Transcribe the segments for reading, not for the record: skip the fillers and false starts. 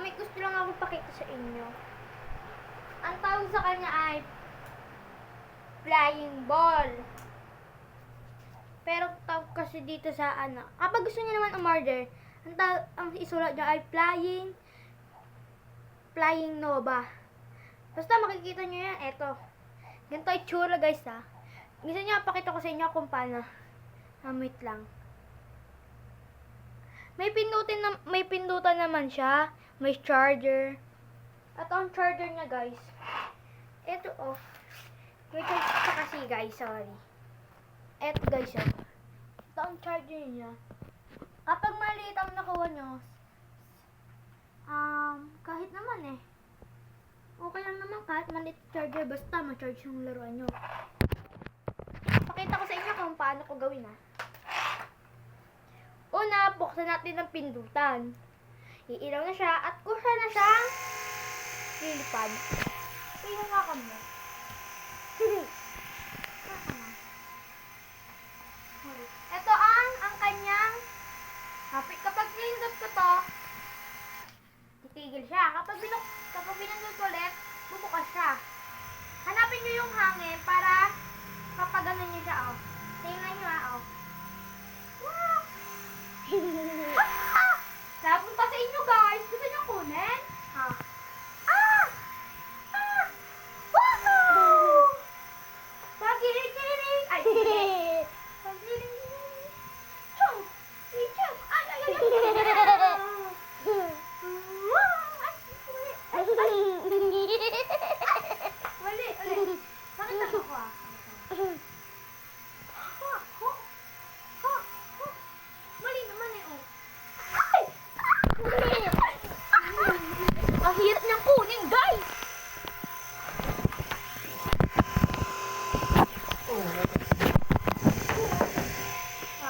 may gusto lang ako pakita sa inyo. Ang tawag sa kanya ay flying ball. Pero tawag kasi dito sa ano, kapag gusto niyo naman umorder, ang isulat niya ay flying nova. Basta makikita niyo yan, eto. Ganito ay tsura guys ha. Gusto niyo pakita ko sa inyo kung paano. Wait lang. May pindutan naman siya. May charger. At ang charger niya guys. Ito oh. May charger pa kasi guys, sorry. Ito guys oh. Ito ang charger niya. Kapag maliit ang nakuha nyo, kahit naman okay lang naman kahit maliit charger, basta ma-charge yung laruan nyo. Pakita ko sa inyo kung paano ko gawin Una, buksan natin ang pindutan. Iilaw na siya at kusa na siyang lilipad. Tingnan nga kamo. Ito ang kanyang kapag pinindot ko to, titigil siya. Kapag pinindot ko ulit, bubukas siya. Hanapin nyo yung hangin para papaganon nyo siya, oh. Tingnan nyo, oh. Wow! Napunta sa inyo, guys. Gusto nyo kunin? Woohoo! Pagiling-giling! Ay, pagiling-giling! Chong! Chong! Ay! Mali! Bakit ako Mali naman Ang hirap niyang kunin, guys!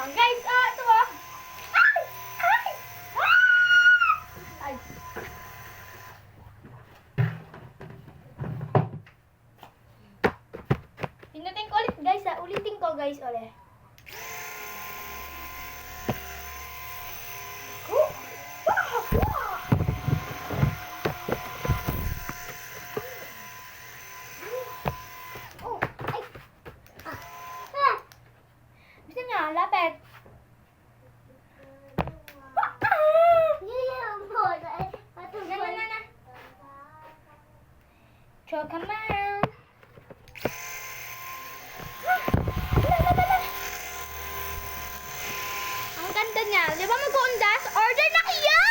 Guys, ito Ay! Pinutin ko ulit, guys, ulitin ko, guys, ulit. Lapit. Na. Chocaman. Ang ganda niya. Di ba mag-uundas? Order na kaya!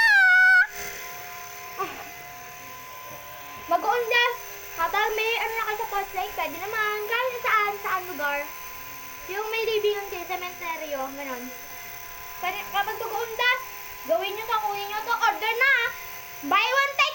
Mag-uundas. Kapag may na kayo sa postlight, pwede naman. Kahit saan lugar. Yung may libingan kayo sa cementerio, ganun. Kapag mag-uundas, gawin nyo to, kunin nyo to, order na! Buy one, take